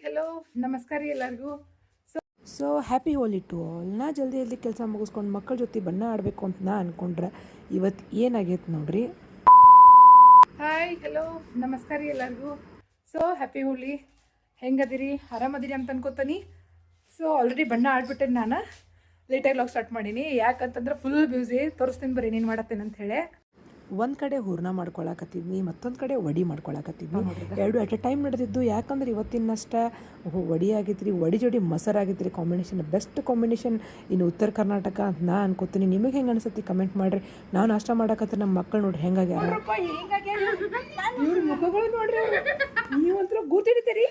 Hello ನಮಸ್ಕಾರ ರೀ ಎಲ್ಲರಿಗೂ. So happy Holi to all. ನಾ ಜಲ್ದಿ ಕೆಲಸ ಮುಗಿಸ್ಕೊಂಡು ಮಕ್ಕಳ ಜೊತೆ ಬಣ್ಣ ಆಡಬೇಕು ಅಂತ ನಾ ಅಂದ್ಕೊಂಡ್ರೆ ಇವತ್ತು ಏನಾಗೈತೆ ನೋಡ್ರಿ. ಹಾಯ್ ಹಲೋ ನಮಸ್ಕಾರ ರೀ ಎಲ್ಲರಿಗೂ. ಸೊ ಹ್ಯಾಪಿ ಹೋಲಿ, ಹೆಂಗದಿರಿ? ಆರಾಮದಿರಿ ಅಂತ ಅನ್ಕೋತೀನಿ. ಸೊ ಆಲ್ರೆಡಿ ಬಣ್ಣ ಆಡ್ಬಿಟ್ಟೆ, ನಾನು ಲೇಟಾಗಿ ಲಾಗ್ ಸ್ಟಾರ್ಟ್ ಮಾಡೀನಿ. ಯಾಕಂತಂದ್ರೆ ಫುಲ್ ಬ್ಯೂಸಿ. ತೋರಿಸ್ತೀನಿ ಬರ್ರಿ ಏನೇನು ಮಾಡತ್ತೇನೆ ಅಂತ ಹೇಳಿ. ಒಂದು ಕಡೆ ಹೂರ್ಣ ಮಾಡ್ಕೊಳಕತ್ತಿದ್ವಿ, ಮತ್ತೊಂದು ಕಡೆ ವಡಿ ಮಾಡ್ಕೊಳಕತ್ತಿದ್ವಿ. ಎರಡು ಅಟ್ ಎ ಟೈಮ್ ನಡೆದಿದ್ದು. ಯಾಕಂದ್ರೆ ಇವತ್ತಿನಷ್ಟ ವಡಿ ಆಗಿತ್ತು ರೀ, ವಡಿ ಜೋಡಿ ಮೊಸರು ಆಗಿತ್ತು ರೀ. ಕಾಂಬಿನೇಷನ್ ಬೆಸ್ಟ್ ಕಾಂಬಿನೇಷನ್ ಇನ್ನು ಉತ್ತರ ಕರ್ನಾಟಕ ಅಂತ ನಾ ಅನ್ಕೋತೀನಿ. ನಿಮಗೆ ಹೆಂಗೆ ಅನಿಸುತ್ತೆ ಕಮೆಂಟ್ ಮಾಡಿರಿ. ನಾವು ನಾಷ್ಟ ಮಾಡಕತ್ತರ ನಮ್ಮ ಮಕ್ಕಳು ನೋಡ್ರಿ ಹೆಂಗಾಗ್ಯಾರ. ಇವ್ರ ಮುಖಗಳು ನೋಡ್ರಿ, ನೀವಂತೂ ಗೊತ್ತಿಡ್ತೀರಿ.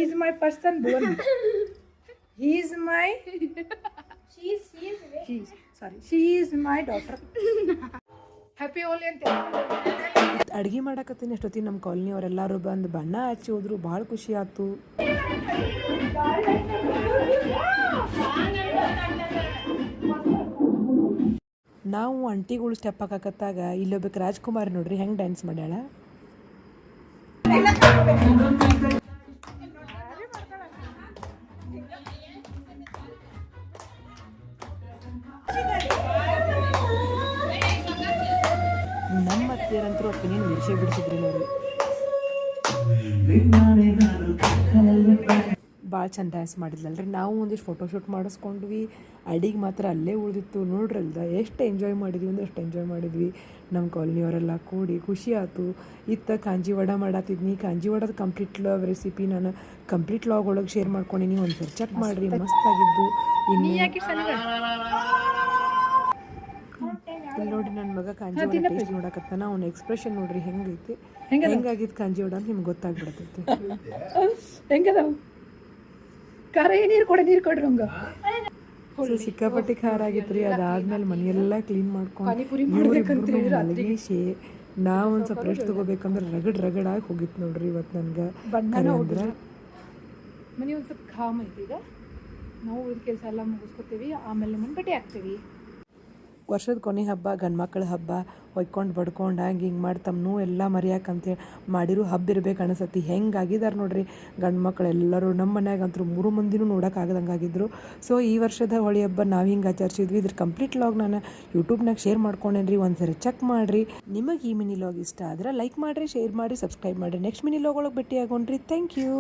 Is my person bone, is my she is my daughter. Happy Holi ಅಂತ ಅಡುಗೆ ಮಾಡಕತ್ತೀನಿ ಅಷ್ಟೊತ್ತಿಗೆ ನಮ್ಮ ಕಾಲನಿಯವರೆಲ್ಲರೂ ಬಂದು ಬಣ್ಣ ಹಚ್ಚಿ ಹೋದ್ರು. ಭಾಳ ಖುಷಿ ಆಯ್ತು. ನಾವು ಅಂಟಿಗಳು ಸ್ಟೆಪ್ ಹಾಕಕತ್ತಾಗ ಇಲ್ಲೊಬ್ಬಕ್ಕೆ ರಾಜ್ಕುಮಾರ್ ನೋಡ್ರಿ ಹೆಂಗೆ ಡ್ಯಾನ್ಸ್ ಮಾಡ್ಯಾಳ. ನಮ್ಮ ಅತ್ತೆಯರಂತರೂ ಒಪ್ಪಿನೇನು ವಿಷಯ ಬಿಡ್ತಿದ್ರಿ ನೋಡಿ. ಭಾಳ ಚಂದ ಡ್ಯಾನ್ಸ್ ಮಾಡಿದ್ಲಲ್ರಿ. ನಾವು ಒಂದಿಷ್ಟು ಫೋಟೋಶೂಟ್ ಮಾಡಿಸ್ಕೊಂಡ್ವಿ. ಅಡಿಗೆ ಮಾತ್ರ ಅಲ್ಲೇ ಉಳಿದಿತ್ತು ನೋಡ್ರಲ್ದ. ಎಷ್ಟು ಎಂಜಾಯ್ ಮಾಡಿದ್ವಿ ಅಂದ್ರೆ ಅಷ್ಟು ಎಂಜಾಯ್ ಮಾಡಿದ್ವಿ. ನಮ್ಮ ಕಾಲನಿಯವರೆಲ್ಲ ಕೂಡಿ ಖುಷಿ ಆಯ್ತು. ಇತ್ತ ಕಾಂಜಿ ವಡ ಮಾಡತ್ತಿದ್ನಿ. ಕಾಂಜಿ ವಡದ ಕಂಪ್ಲೀಟ್ ರೆಸಿಪಿ ನಾನು ಕಂಪ್ಲೀಟ್ ಲಾಗ್ ಒಳಗೆ ಶೇರ್ ಮಾಡ್ಕೊಂಡಿನಿ. ಒಂದ್ಸರಿ ಚೆಕ್ ಮಾಡಿರಿ, ಮಸ್ತಾಗಿದ್ದು. ಇನ್ನು ಇಲ್ಲಿ ನೋಡಿ ನನ್ನ ಮಗ ಕಾಂಜಿ ವಡ ಟೇಸ್ಟ್ ನೋಡಕತ್ತಾನ. ಅವ್ನ ಎಕ್ಸ್ಪ್ರೆಷನ್ ನೋಡ್ರಿ ಹೆಂಗೈತಿ, ಹೆಂಗಾಗಿತ್ತು ಕಾಂಜಿ ವಡ ಅಂತ ನಿಮ್ಗೆ ಗೊತ್ತಾಗ್ಬಿಡತೈತಿ. ಹೆಂಗದಾವು ಖಾರ ನೀರು ಕೊಡ್ರಿ ಹಂಗ. ಸಿಕ್ಕಾಪಟ್ಟಿ ಖಾರ ಆಗಿತ್ತು ರೀ. ಅದಾದ್ಮೇಲೆ ಮನೆಯೆಲ್ಲ ಕ್ಲೀನ್ ಮಾಡ್ಕೊಂಡು ಮಲಗೇಶಿ ನಾವು ಒಂದು ಸ್ವಲ್ಪ ರೆಸ್ಟ್ ತೊಗೋಬೇಕಂದ್ರೆ ರಗಡಾಗಿ ಹೋಗಿತ್ತು ನೋಡ್ರಿ ಇವತ್ತು ನನಗೆ. ಅಂದ್ರೆ ಮನೆ ಒಂದು ಸ್ವಲ್ಪ ಖಾಮ್ ಐತಿ. ಈಗ ನಾವು ಉಳಿದ ಕೆಲಸ ಎಲ್ಲ ಮುಗಿಸ್ಕೊತೀವಿ, ಆಮೇಲೆ ಮನ್ಬಟ್ಟಿ ಹಾಕ್ತೀವಿ. ವರ್ಷದ ಕೊನೆ ಹಬ್ಬ, ಗಂಡ್ಮಕ್ಳ ಹಬ್ಬ. ಹೊಯ್ಕೊಂಡು ಬಡ್ಕೊಂಡು ಹಿಂಗೆ ಮಾಡಿ ತಮ್ಮನೂ ಎಲ್ಲ ಮರ್ಯಾಕಂತೇಳಿ ಮಾಡಿರೋ ಹಬ್ಬ ಇರ್ಬೇಕು ಅನಿಸತಿ. ಹೆಂಗಾಗಿದ್ದಾರೆ ನೋಡ್ರಿ ಗಂಡು ಮಕ್ಳು ಎಲ್ಲರೂ. ನಮ್ಮ ಮನ್ಯಾಗಂತೂ 3 ಮಂದಿನೂ ನೋಡೋಕ್ಕಾಗದಂಗಾಗಿದ್ರು. ಸೊ ಈ ವರ್ಷದ ಹೋಳಿ ಹಬ್ಬ ನಾವು ಹಿಂಗೆ ಆಚರಿಸಿದ್ವಿ. ಇದ್ರ ಕಂಪ್ಲೀಟ್ ಲಾಗ್ ನಾನು ಯೂಟ್ಯೂಬ್ನಾಗ ಶೇರ್ ಮಾಡ್ಕೊಂಡೇನ್ರಿ. ಒಂದ್ಸರಿ ಚೆಕ್ ಮಾಡಿರಿ. ನಿಮಗೆ ಈ ಮಿನಿ ಲಾಗ್ ಇಷ್ಟ ಆದ್ರೆ ಲೈಕ್ ಮಾಡಿರಿ, ಶೇರ್ ಮಾಡಿ, ಸಬ್ಸ್ಕ್ರೈಬ್ ಮಾಡಿರಿ. ನೆಕ್ಸ್ಟ್ ಮಿನಿ ಲಾಗ್ ಒಳಗೆ ಭೇಟಿ ಆಗೋಣ್ರಿ. Thank you.